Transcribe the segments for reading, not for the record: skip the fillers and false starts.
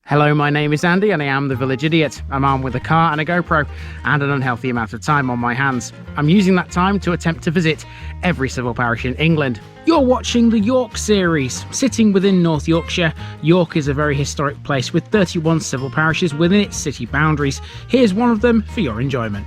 Hello, my name is Andy and I am the Village Idiot. I'm armed with a car and a GoPro and an unhealthy amount of time on my hands. I'm using that time to attempt to visit every civil parish in England. You're watching the York series. Sitting within North Yorkshire, York is a very historic place with 31 civil parishes within its city boundaries. Here's one of them for your enjoyment.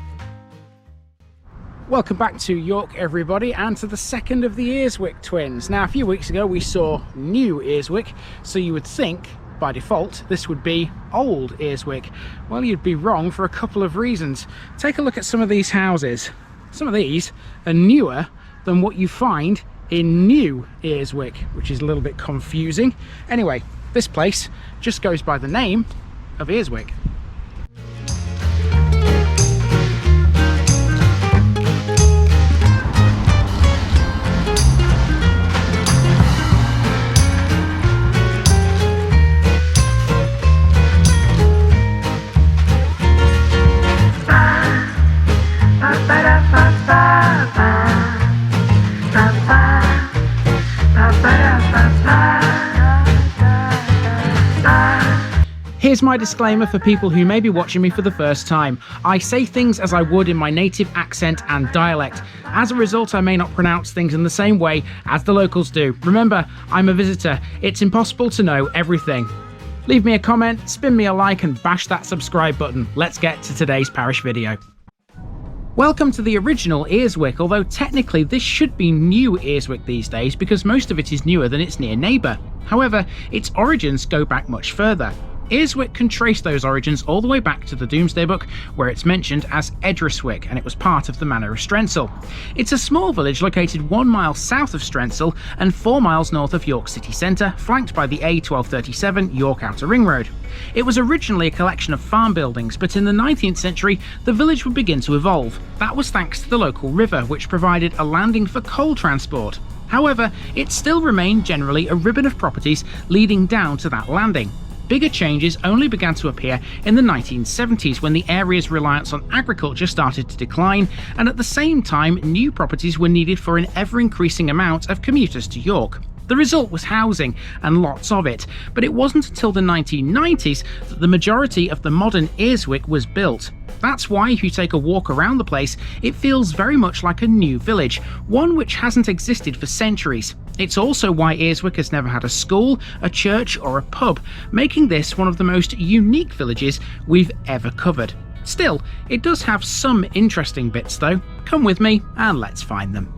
Welcome back to York, everybody, and to the second of the Earswick twins. Now, a few weeks ago we saw new Earswick, so you would think by default this would be old Earswick. Well, you'd be wrong for a couple of reasons. Take a look at some of these houses. Some of these are newer than what you find in new Earswick, which is a little bit confusing. Anyway, this place just goes by the name of Earswick. Here's my disclaimer for people who may be watching me for the first time. I say things as I would in my native accent and dialect. As a result, I may not pronounce things in the same way as the locals do. Remember, I'm a visitor. It's impossible to know everything. Leave me a comment, spin me a like and bash that subscribe button. Let's get to today's parish video. Welcome to the original Earswick, although technically this should be new Earswick these days because most of it is newer than its near neighbour. However, its origins go back much further. Earswick can trace those origins all the way back to the Domesday Book, where it's mentioned as Edresuuic, and it was part of the manor of Strensall. It's a small village located 1 mile south of Strensall and 4 miles north of York city centre, flanked by the A1237 York Outer Ring Road. It was originally a collection of farm buildings, but in the 19th century the village would begin to evolve. That was thanks to the local river, which provided a landing for coal transport. However, it still remained generally a ribbon of properties leading down to that landing. Bigger changes only began to appear in the 1970s when the area's reliance on agriculture started to decline, and at the same time new properties were needed for an ever-increasing amount of commuters to York. The result was housing, and lots of it, but it wasn't until the 1990s that the majority of the modern Earswick was built. That's why if you take a walk around the place, it feels very much like a new village, one which hasn't existed for centuries. It's also why Earswick has never had a school, a church or a pub, making this one of the most unique villages we've ever covered. Still, it does have some interesting bits though. Come with me and let's find them.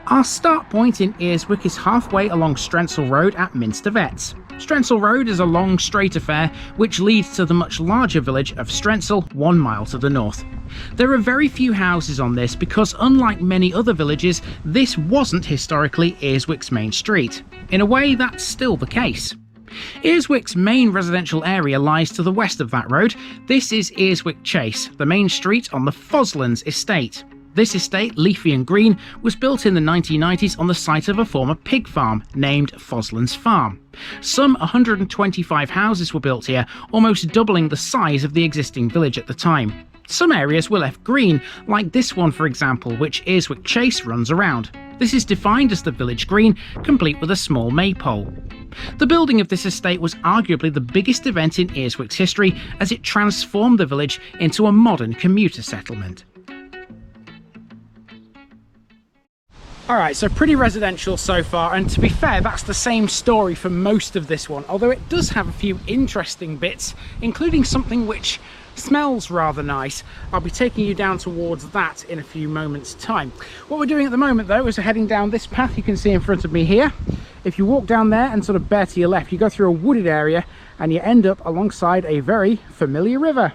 Our start point in Earswick is halfway along Strensall Road at Minster Vets. Strensall Road is a long straight affair which leads to the much larger village of Strensall 1 mile to the north. There are very few houses on this because unlike many other villages, this wasn't historically Earswick's main street. In a way, that's still the case. Earswick's main residential area lies to the west of that road. This is Earswick Chase, the main street on the Foslands estate. This estate, leafy and green, was built in the 1990s on the site of a former pig farm named Foslands Farm. Some 125 houses were built here, almost doubling the size of the existing village at the time. Some areas were left green, like this one for example, which Earswick Chase runs around. This is defined as the village green, complete with a small maypole. The building of this estate was arguably the biggest event in Earswick's history, as it transformed the village into a modern commuter settlement. Alright, so pretty residential so far, and to be fair, that's the same story for most of this one, although it does have a few interesting bits, including something which Smells rather nice. I'll be taking you down towards that in a few moments time. What we're doing at the moment though is we're heading down this path you can see in front of me here. If you walk down there and sort of bear to your left, you go through a wooded area and you end up alongside a very familiar river.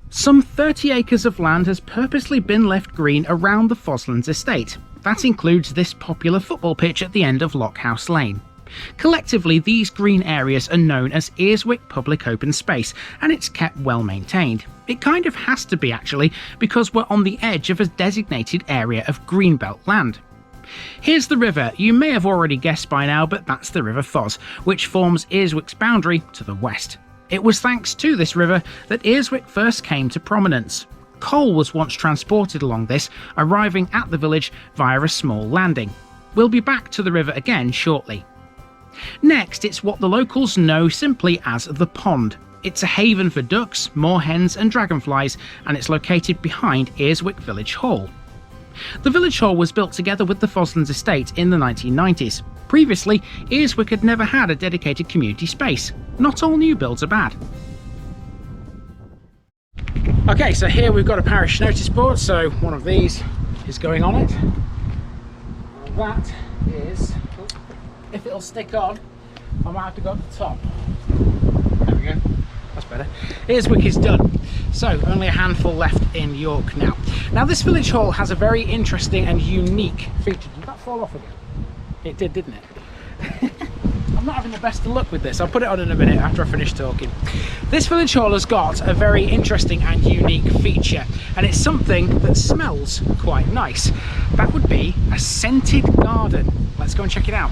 Some 30 acres of land has purposely been left green around the Foslands estate. That includes this popular football pitch at the end of Lockhouse Lane. Collectively, these green areas are known as Earswick Public Open Space, and it's kept well maintained. It kind of has to be actually, because we're on the edge of a designated area of greenbelt land. Here's the river. You may have already guessed by now, but that's the River Fos, which forms Earswick's boundary to the west. It was thanks to this river that Earswick first came to prominence. Coal was once transported along this, arriving at the village via a small landing. We'll be back to the river again shortly. Next, it's what the locals know simply as the pond. It's a haven for ducks, moorhens and dragonflies, and it's located behind Earswick Village Hall. The village hall was built together with the Foslands estate in the 1990s. Previously, Earswick had never had a dedicated community space. Not all new builds are bad. Okay, so here we've got a parish notice board, so one of these is going on it. And that is, if it'll stick on, I might have to go up the top. There we go, that's better. Earswick is done. So, only a handful left in York now. Now this village hall has a very interesting and unique feature. Did that fall off again? It did, didn't it? I'm not having the best of luck with this. I'll put it on in a minute after I finish talking. This village hall has got a very interesting and unique feature, and it's something that smells quite nice. That would be a scented garden. Let's go and check it out.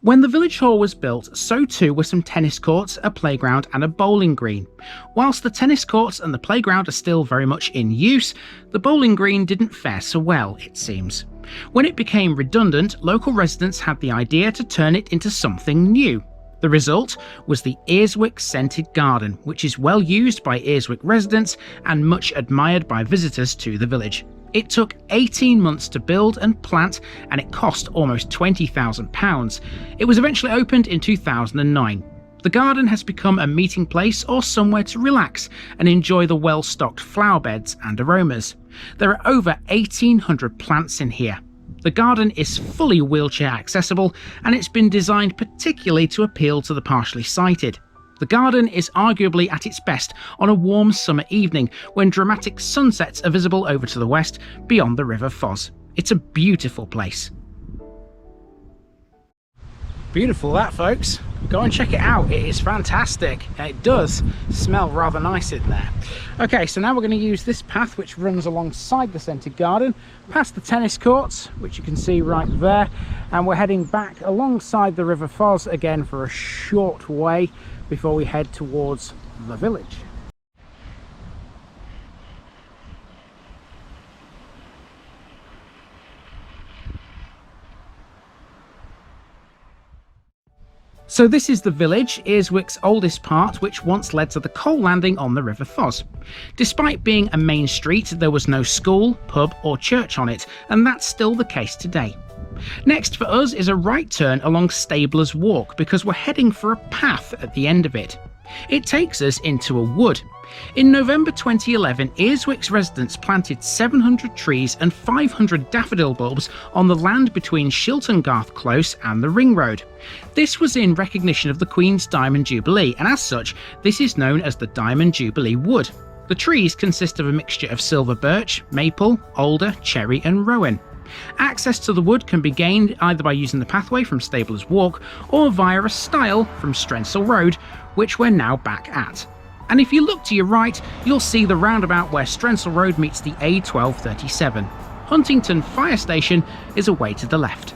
When the village hall was built, so too were some tennis courts, a playground and a bowling green. Whilst the tennis courts and the playground are still very much in use, the bowling green didn't fare so well, it seems. When it became redundant, local residents had the idea to turn it into something new. The result was the Earswick Scented Garden, which is well used by Earswick residents and much admired by visitors to the village. It took 18 months to build and plant, and it cost almost £20,000. It was eventually opened in 2009. The garden has become a meeting place or somewhere to relax and enjoy the well-stocked flower beds and aromas. There are over 1,800 plants in here. The garden is fully wheelchair accessible, and it's been designed particularly to appeal to the partially sighted. The garden is arguably at its best on a warm summer evening when dramatic sunsets are visible over to the west beyond the River Fos. It's a beautiful place. Beautiful that, folks. Go and check it out. It is fantastic. It does smell rather nice in there. Okay, so now we're going to use this path which runs alongside the scented garden, past the tennis courts, which you can see right there, and we're heading back alongside the River Fos again for a short way before we head towards the village. So this is the village, Earswick's oldest part, which once led to the coal landing on the River Fos. Despite being a main street, there was no school, pub or church on it, and that's still the case today. Next for us is a right turn along Stabler's Walk, because we're heading for a path at the end of it. It takes us into a wood. In November 2011, Earswick's residents planted 700 trees and 500 daffodil bulbs on the land between Shilton Garth Close and the Ring Road. This was in recognition of the Queen's Diamond Jubilee, and as such, this is known as the Diamond Jubilee Wood. The trees consist of a mixture of silver birch, maple, alder, cherry and rowan. Access to the wood can be gained either by using the pathway from Stabler's Walk or via a stile from Strensall Road, which we're now back at. And if you look to your right, you'll see the roundabout where Strensall Road meets the A1237. Huntington Fire Station is away to the left.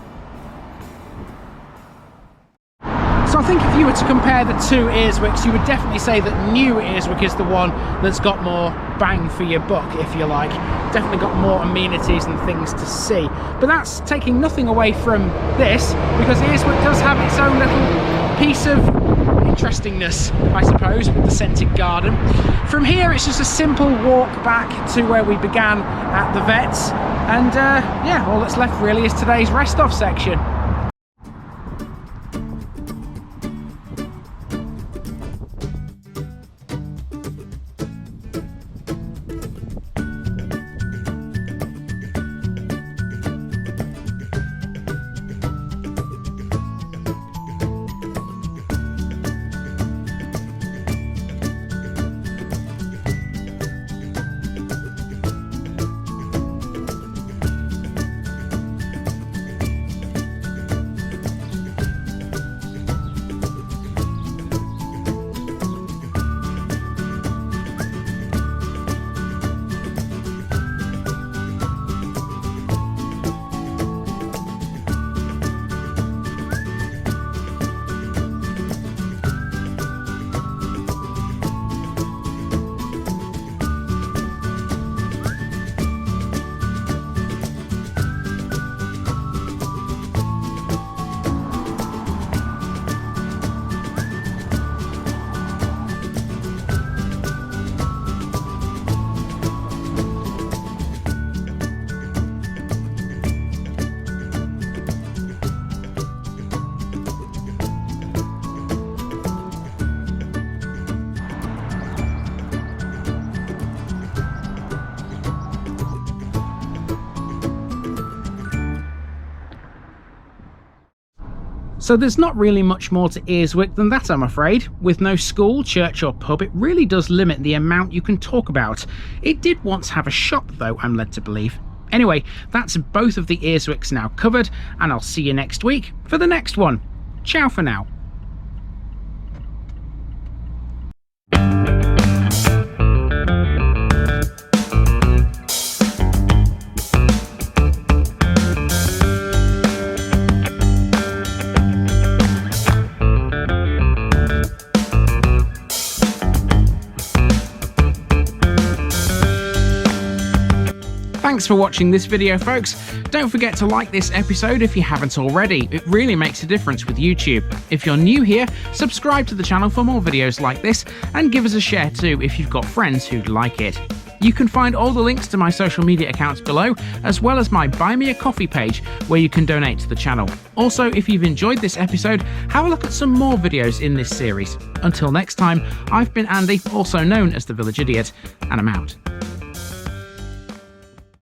So I think if you were to compare the two Earswicks, you would definitely say that new Earswick is the one that's got more bang for your buck, if you like. Definitely got more amenities and things to see. But that's taking nothing away from this, because Earswick does have its own little piece of interestingness, I suppose, with the scented garden. From here, it's just a simple walk back to where we began at the vets. And yeah, all that's left really is today's rest-off section. So there's not really much more to Earswick than that, I'm afraid. With no school, church or pub, it really does limit the amount you can talk about. It did once have a shop though, I'm led to believe. Anyway, that's both of the Earswicks now covered, and I'll see you next week for the next one. Ciao for now. Thanks for watching this video, folks. Don't forget to like this episode if you haven't already. It really makes a difference with YouTube. If you're new here, subscribe to the channel for more videos like this, and give us a share too if you've got friends who'd like it. You can find all the links to my social media accounts below, as well as my Buy Me a Coffee page where you can donate to the channel. Also, if you've enjoyed this episode, have a look at some more videos in this series. Until next time, I've been Andy, also known as the Village Idiot, and I'm out.